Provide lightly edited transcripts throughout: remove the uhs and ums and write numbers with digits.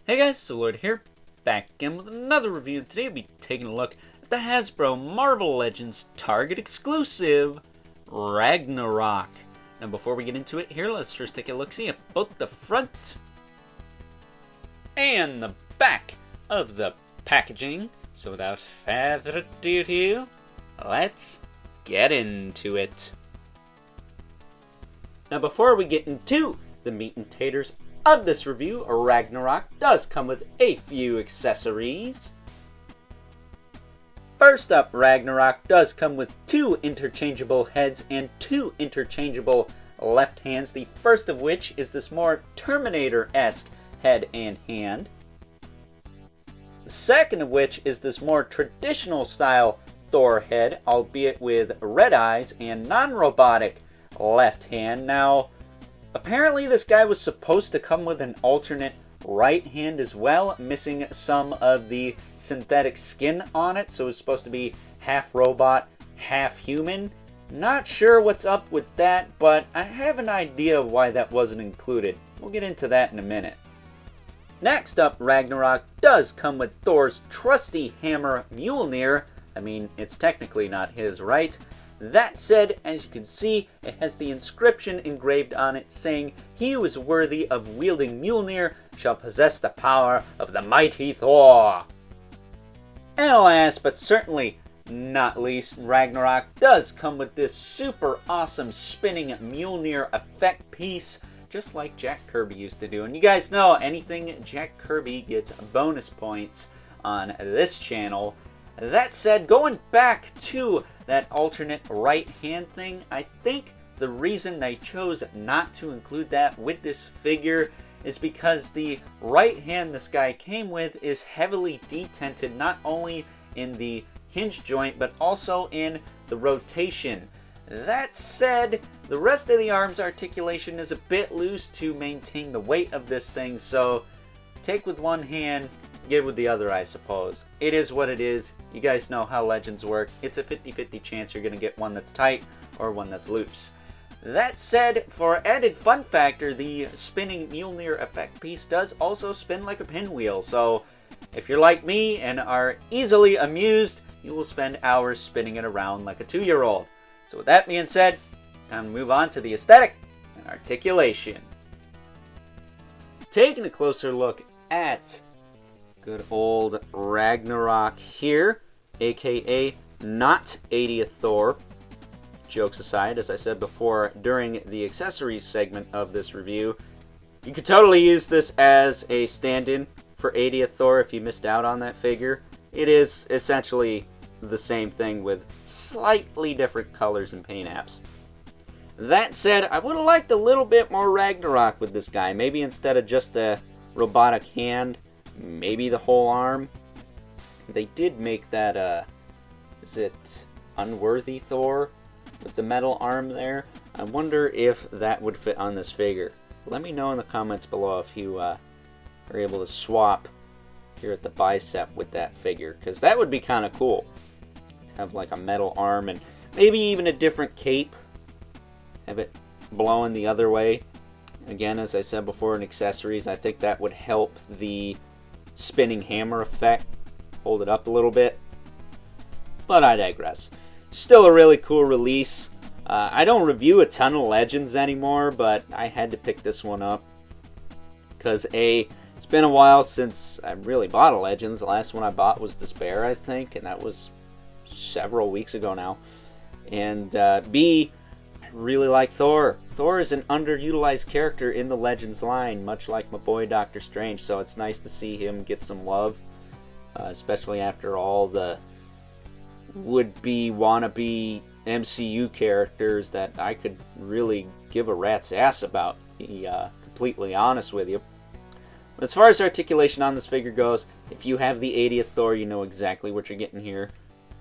Hey guys, so Lord here, back again with another review. Today we'll be taking a look at the Hasbro Marvel Legends Target exclusive, Ragnarok. Now before we get into it here, let's first take a look-see at both the front and the back of the packaging. So without further ado, let's get into it. Now before we get into the meat and taters of this review, Ragnarok does come with a few accessories. First up, Ragnarok does come with two interchangeable heads and two interchangeable left hands, the first of which is this more Terminator-esque head and hand. The second of which is this more traditional style Thor head, albeit with red eyes and non-robotic left hand. Now, apparently this guy was supposed to come with an alternate right hand as well, missing some of the synthetic skin on it, so it's supposed to be half robot, half human. Not sure what's up with that, but I have an idea of why that wasn't included. We'll get into that in a minute. Next up, Ragnarok does come with Thor's trusty hammer Mjolnir. I mean, it's technically not his, right? That said, as you can see, it has the inscription engraved on it saying, "He who is worthy of wielding Mjolnir shall possess the power of the mighty Thor." And last but certainly not least, Ragnarok does come with this super awesome spinning Mjolnir effect piece, just like Jack Kirby used to do. And you guys know, anything Jack Kirby gets bonus points on this channel. That said, going back to that alternate right hand thing, I think the reason they chose not to include that with this figure is because the right hand this guy came with is heavily detented, not only in the hinge joint but also in the rotation. That said, the rest of the arm's articulation is a bit loose to maintain the weight of this thing, so take with one hand, give with the other, I suppose. It is what it is. You guys know how Legends work. It's a 50-50 chance you're going to get one that's tight or one that's loose. That said, for added fun factor, the spinning Mjolnir effect piece does also spin like a pinwheel, so if you're like me and are easily amused, you will spend hours spinning it around like a 2-year-old. So with that being said, time to move on to the aesthetic and articulation. Taking a closer look at good old Ragnarok here, aka not 80th Thor. Jokes aside, as I said before during the accessories segment of this review, you could totally use this as a stand-in for 80th Thor if you missed out on that figure. It is essentially the same thing with slightly different colors and paint apps. That said, I would have liked a little bit more Ragnarok with this guy. Maybe instead of just a robotic hand, maybe the whole arm. They did make that, is it Unworthy Thor with the metal arm there? I wonder if that would fit on this figure. Let me know in the comments below if you are able to swap here at the bicep with that figure, because that would be kind of cool. To have like a metal arm and maybe even a different cape. Have it blowing the other way. Again, as I said before in accessories, I think that would help the spinning hammer effect, hold it up a little bit, but I digress. Still a really cool release. I don't review a ton of Legends anymore, but I had to pick this one up because it's been a while since I really bought a Legends. The last one I bought was Despair, I think, and that was several weeks ago now. And B, I really like Thor. Thor is an underutilized character in the Legends line, much like my boy Doctor Strange, so it's nice to see him get some love, especially after all the would-be, wannabe MCU characters that I could really give a rat's ass about, to be completely honest with you. But as far as articulation on this figure goes, if you have the 80th Thor, you know exactly what you're getting here.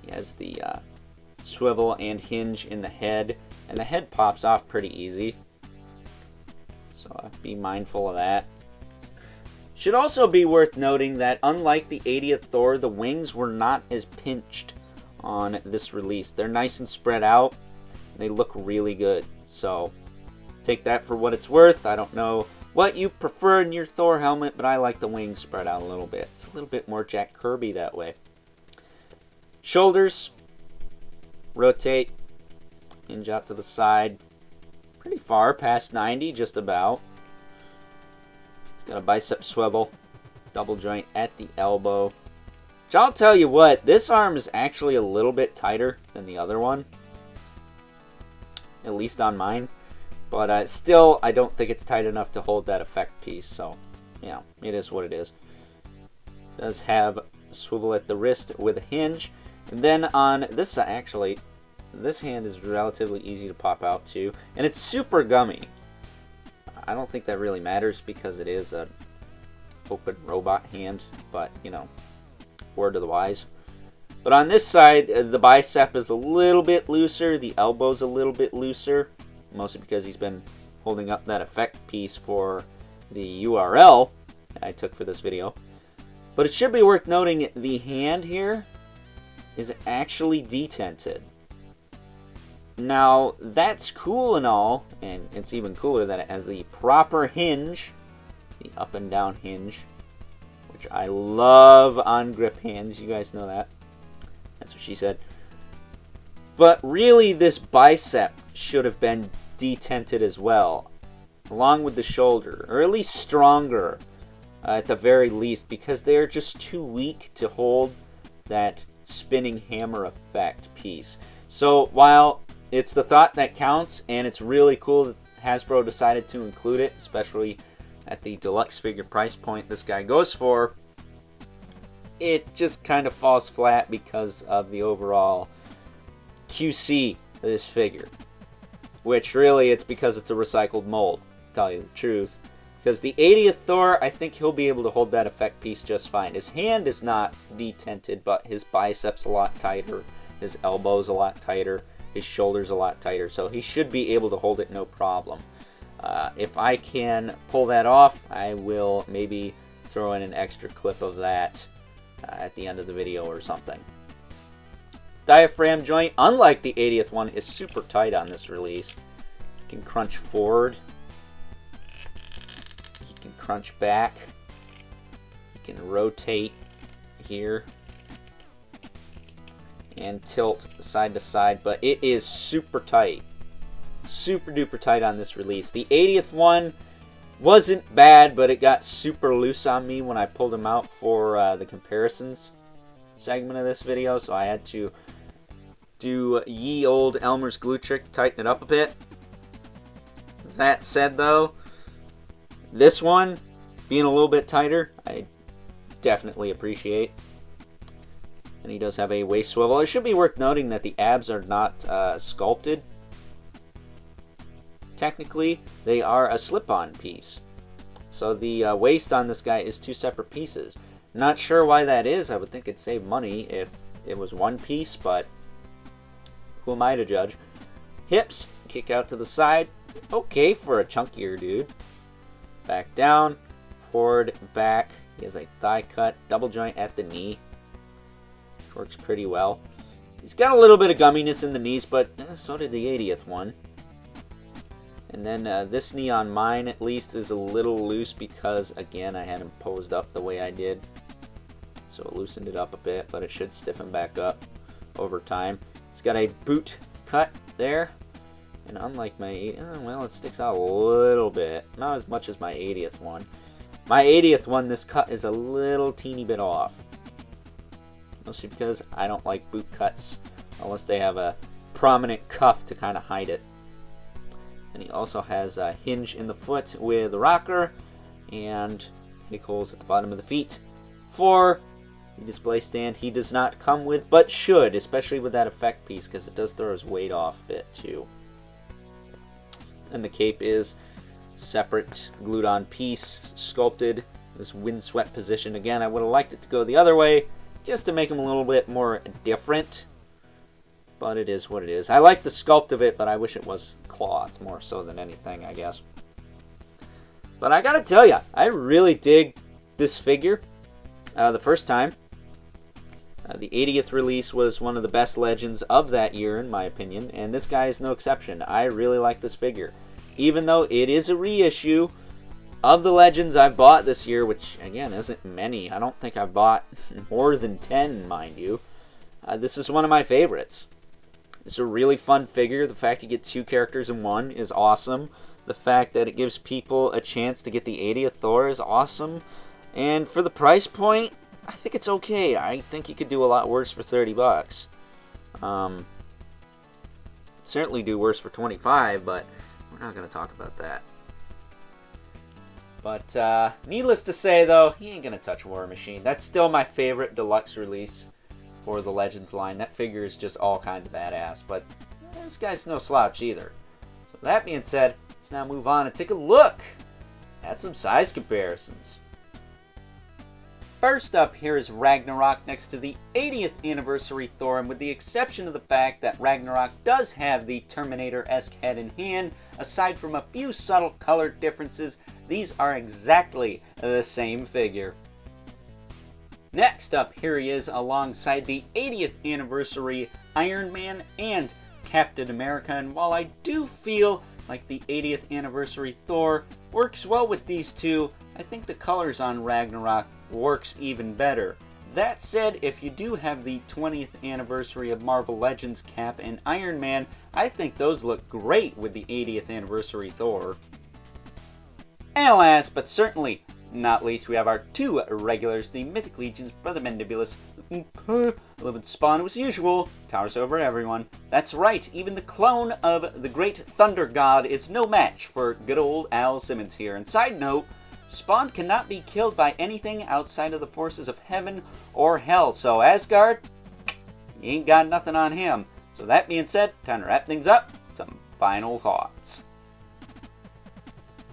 He has the swivel and hinge in the head, and the head pops off pretty easy, so be mindful of that. Should also be worth noting that unlike the 80th Thor, the wings were not as pinched on this release. They're nice and spread out. They look really good, so take that for what it's worth. I don't know what you prefer in your Thor helmet, but I like the wings spread out a little bit. It's a little bit more Jack Kirby that way. Shoulders, rotate, hinge out to the side, pretty far past 90, just about. He's got a bicep swivel, double joint at the elbow. Which I'll tell you what, this arm is actually a little bit tighter than the other one, at least on mine. But still, I don't think it's tight enough to hold that effect piece. So, yeah, it is what it is. It does have a swivel at the wrist with a hinge. And then on this side, actually, this hand is relatively easy to pop out too. And it's super gummy. I don't think that really matters because it is an open robot hand. But, you know, word to the wise. But on this side, the bicep is a little bit looser. The elbow's a little bit looser. Mostly because he's been holding up that effect piece for the URL I took for this video. But it should be worth noting the hand here is actually detented. Now, that's cool and all, and it's even cooler that it has the proper hinge, the up and down hinge, which I love on grip hands. You guys know that. That's what she said. But really, this bicep should have been detented as well, along with the shoulder, or at least stronger at the very least, because they're just too weak to hold that spinning hammer effect piece. So while it's the thought that counts, and it's really cool that Hasbro decided to include it, especially at the deluxe figure price point this guy goes for, it just kind of falls flat because of the overall QC of this figure. Which really, it's because it's a recycled mold, to tell you the truth. Because the 80th Thor, I think he'll be able to hold that effect piece just fine. His hand is not detented, but his bicep's a lot tighter, his elbow's a lot tighter, his shoulder's a lot tighter, so he should be able to hold it no problem. If I can pull that off, I will maybe throw in an extra clip of that at the end of the video or something. Diaphragm joint, unlike the 80th one, is super tight on this release. You can crunch forward. You can crunch back. You can rotate here. And tilt side to side. But it is super tight. Super duper tight on this release. The 80th one wasn't bad, but it got super loose on me when I pulled them out for the comparisons segment of this video, so I had to do ye old Elmer's glue trick to tighten it up a bit. That said though, this one being a little bit tighter, I definitely appreciate. And he does have a waist swivel. It should be worth noting that the abs are not sculpted. Technically, they are a slip-on piece. So the waist on this guy is two separate pieces. Not sure why that is. I would think it'd save money if it was one piece, but who am I to judge? Hips, kick out to the side. Okay for a chunkier dude. Back down, forward, back. He has a thigh cut, double joint at the knee. Works pretty well. He's got a little bit of gumminess in the knees, but so did the 80th one. And then this knee on mine, at least, is a little loose because, again, I had him posed up the way I did. So it loosened it up a bit, but it should stiffen back up over time. He's got a boot cut there. And unlike my, well, it sticks out a little bit. Not as much as my 80th one. My 80th one, this cut is a little teeny bit off. Mostly because I don't like boot cuts unless they have a prominent cuff to kind of hide it. And he also has a hinge in the foot with a rocker and pick holes at the bottom of the feet for the display stand he does not come with, but should, especially with that effect piece, because it does throw his weight off a bit too. And the cape is separate, glued on piece, sculpted, this windswept position. Again, I would have liked it to go the other way, just to make him a little bit more different. But it is what it is. I like the sculpt of it, but I wish it was cloth more so than anything, I guess. But I gotta tell you, I really dig this figure. The first time. The 80th release was one of the best Legends of that year, in my opinion, and this guy is no exception. I really like this figure. Even though it is a reissue, of the Legends I've bought this year, which again isn't many, I don't think I've bought more than 10, mind you, this is one of my favorites. It's a really fun figure. The fact you get 2 characters in one is awesome. The fact that it gives people a chance to get the 80th Thor is awesome. And for the price point, I think it's okay. I think you could do a lot worse for 30 bucks. Certainly do worse for 25, but we're not going to talk about that. But needless to say, though, he ain't going to touch War Machine. That's still my favorite deluxe release for the Legends line. That figure is just all kinds of badass, but this guy's no slouch either. So that being said, let's now move on and take a look at some size comparisons. First up here is Ragnarok next to the 80th anniversary Thor, and with the exception of the fact that Ragnarok does have the Terminator-esque head and hand, aside from a few subtle color differences, these are exactly the same figure. Next up, here he is alongside the 80th anniversary Iron Man and Captain America, and while I do feel like the 80th anniversary Thor works well with these two, I think the colors on Ragnarok works even better. That said, if you do have the 20th anniversary of Marvel Legends Cap and Iron Man, I think those look great with the 80th anniversary Thor. And last, but certainly not least, we have our 2 regulars, the Mythic Legion's Brother Mandibulus, 11th spawn as usual, towers over everyone. That's right, even the clone of the great Thunder God is no match for good old Al Simmons here. And side note, Spawn cannot be killed by anything outside of the forces of heaven or hell, so Asgard, you ain't got nothing on him. So that being said, time to wrap things up, some final thoughts.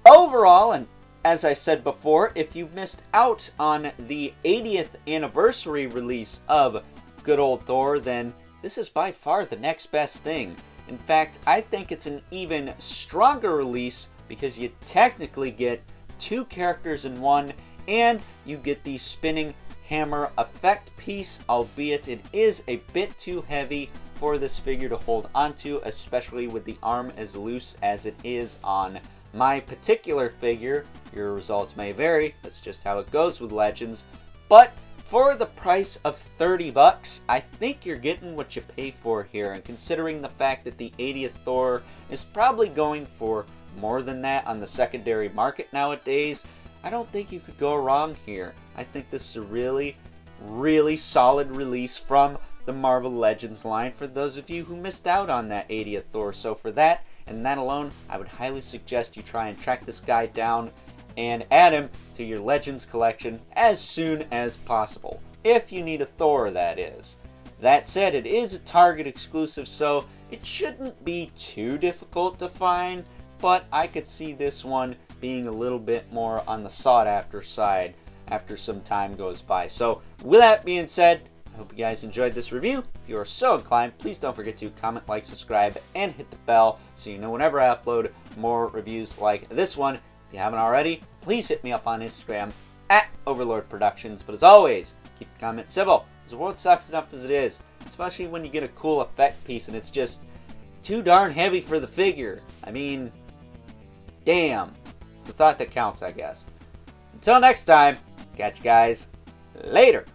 Overall, and as I said before, if you missed out on the 80th anniversary release of good old Thor, then this is by far the next best thing. In fact, I think it's an even stronger release because you technically get 2 characters in one, and you get the spinning hammer effect piece, albeit it is a bit too heavy for this figure to hold onto, especially with the arm as loose as it is on my particular figure. Your results may vary, that's just how it goes with Legends, but for the price of 30 bucks, I think you're getting what you pay for here, and considering the fact that the 80th Thor is probably going for more than that on the secondary market nowadays, I don't think you could go wrong here. I think this is a really, really solid release from the Marvel Legends line for those of you who missed out on that 80th Thor. So for that, and that alone, I would highly suggest you try and track this guy down and add him to your Legends collection as soon as possible. If you need a Thor, that is. That said, it is a Target exclusive, so it shouldn't be too difficult to find, but I could see this one being a little bit more on the sought-after side after some time goes by. So with that being said, I hope you guys enjoyed this review. If you are so inclined, please don't forget to comment, like, subscribe, and hit the bell so you know whenever I upload more reviews like this one. If you haven't already, please hit me up on Instagram at Overlord Productions. But as always, keep the comments civil, because the world sucks enough as it is, especially when you get a cool effect piece and it's just too darn heavy for the figure. I mean, damn. It's the thought that counts, I guess. Until next time, catch you guys later.